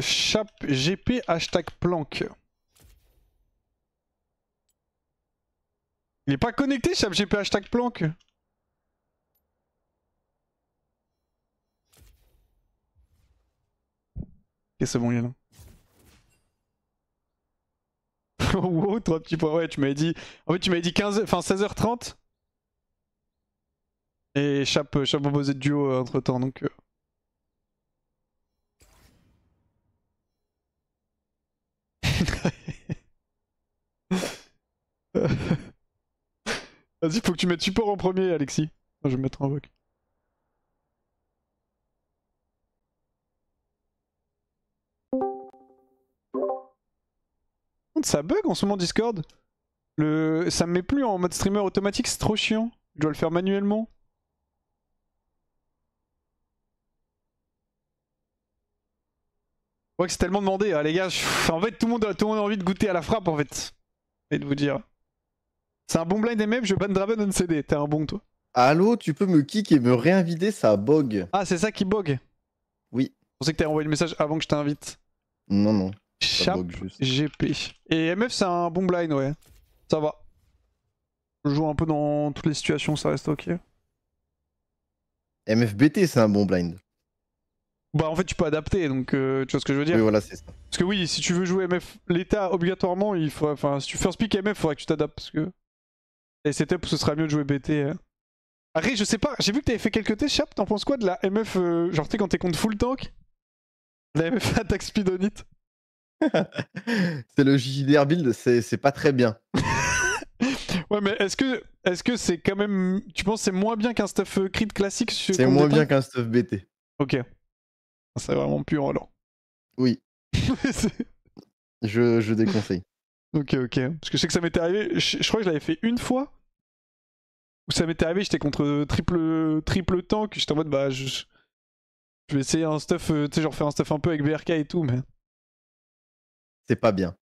Chap GP hashtag planque. Il est pas connecté Chap GP hashtag planque. Ok c'est bon il est là. Wow, 3 petits points. Ouais, tu m'avais dit. En fait, tu m'avais dit 15... enfin, 16h30. Et Chap proposait de duo entre temps donc. Vas-y, faut que tu mettes support en premier, Alexis. Je vais mettre un voc. Ça bug en ce moment Discord. Ça me met plus en mode streamer automatique, c'est trop chiant. Je dois le faire manuellement. Ouais, que c'est tellement demandé, hein, les gars. En fait, tout le monde a envie de goûter à la frappe en fait. Et de vous dire. C'est un bon blind MF, je ban Draven on CD. T'es un bon toi. Allô, tu peux me kick et me réinviter, ça bug. Ah, c'est ça qui bug. Oui. Je pensais que t'avais envoyé le message avant que je t'invite. Non, non. Chap bug juste. GP. Et MF, c'est un bon blind, ouais. Ça va. Je joue un peu dans toutes les situations, ça reste ok. MFBT, c'est un bon blind. Bah, en fait, tu peux adapter, donc tu vois ce que je veux dire. Oui, voilà, c'est ça. Parce que oui, si tu veux jouer MF l'état, obligatoirement, il faut. Enfin, si tu first pick MF, il faudrait que tu t'adaptes. Parce que. Et setup, ce sera mieux de jouer BT. Après, je sais pas, j'ai vu que t'avais fait quelques tests, Chap. T'en penses quoi de la MF, genre, tu sais, quand t'es contre full tank? La MF attaque speed on it. C'est le JDR build, c'est pas très bien. Ouais, mais est-ce que c'est quand même. Tu penses que c'est moins bien qu'un stuff crit classique? C'est moins bien qu'un stuff BT. Ok. C'est vraiment pur alors. Oui. je déconseille. Ok, ok. Parce que je sais que ça m'était arrivé, je crois que je l'avais fait une fois. Où ça m'était arrivé, j'étais contre triple tank, j'étais en mode bah je vais essayer un stuff, tu sais, genre faire un stuff un peu avec BRK et tout, mais. C'est pas bien.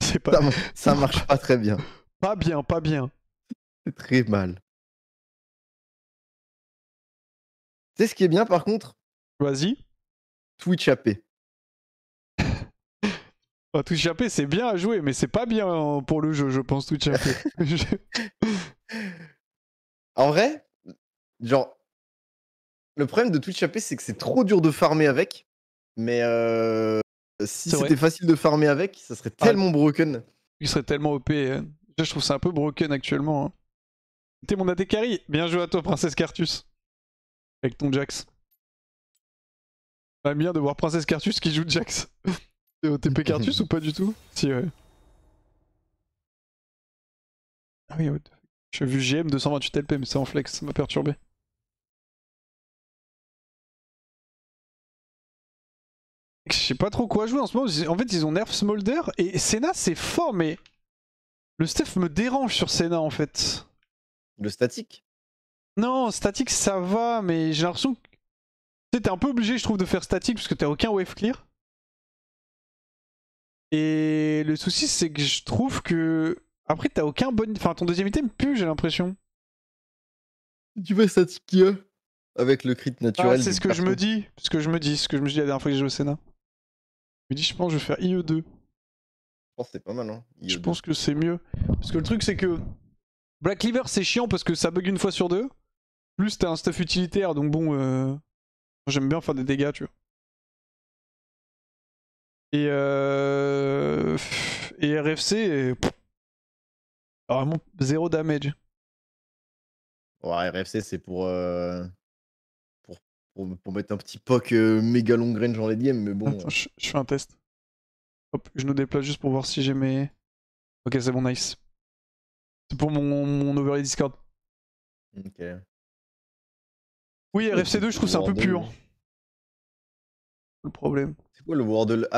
C'est pas. Ça marche pas très bien. Pas bien, pas bien. C'est très mal. Tu sais ce qui est bien par contre? Vas-y. Twitch AP. Twitch AP, c'est bien à jouer, mais c'est pas bien pour le jeu, je pense, Twitch AP. En vrai, genre, le problème de Twitch AP, c'est que c'est trop dur de farmer avec. Mais si C'est vrai. c'était facile de farmer avec, ça serait tellement broken. Il serait tellement OP. Déjà, je trouve ça un peu broken actuellement. Hein. T'es mon AD carry. Bien joué à toi, Princesse Cartus. Avec ton Jax. J'aime bien de voir Princesse Cartus qui joue Jax. T'es au TP Cartus ou pas du tout? Si, ouais. Ah oui, ouais. J'ai vu GM 228 LP, mais c'est en flex, ça m'a perturbé. Je sais pas trop quoi jouer en ce moment. En fait, ils ont nerf Smolder et Senna, c'est fort, mais le Steph me dérange sur Senna en fait. Le statique. Non, statique ça va, mais j'ai l'impression que t'es un peu obligé, je trouve, de faire statique parce que t'as aucun wave clear. Et le souci, c'est que je trouve que. Après, t'as aucun bon. Enfin, ton deuxième item pue, j'ai l'impression. Tu vas statique avec le crit naturel. Ah, c'est ce que je me dis. Ce que je me dis la dernière fois que j'ai joué au Senna. Je me dis, je pense que je vais faire IE2. Je pense que c'est pas mal, hein. Je pense que c'est mieux. Parce que le truc, c'est que Black Cleaver, c'est chiant parce que ça bug une fois sur deux. Plus, t'as un stuff utilitaire, donc bon, j'aime bien faire des dégâts, tu vois. Et RFC, vraiment zéro damage. Ouais, RFC, c'est pour mettre un petit poke méga long range dans les DM, mais bon. Attends, je fais un test. Hop, je nous déplace juste pour voir si j'ai mes... Ok, c'est bon, nice. C'est pour mon overlay Discord. Ok. Oui, RFC2, je trouve c'est un peu pur. Le problème. C'est quoi le Wordle app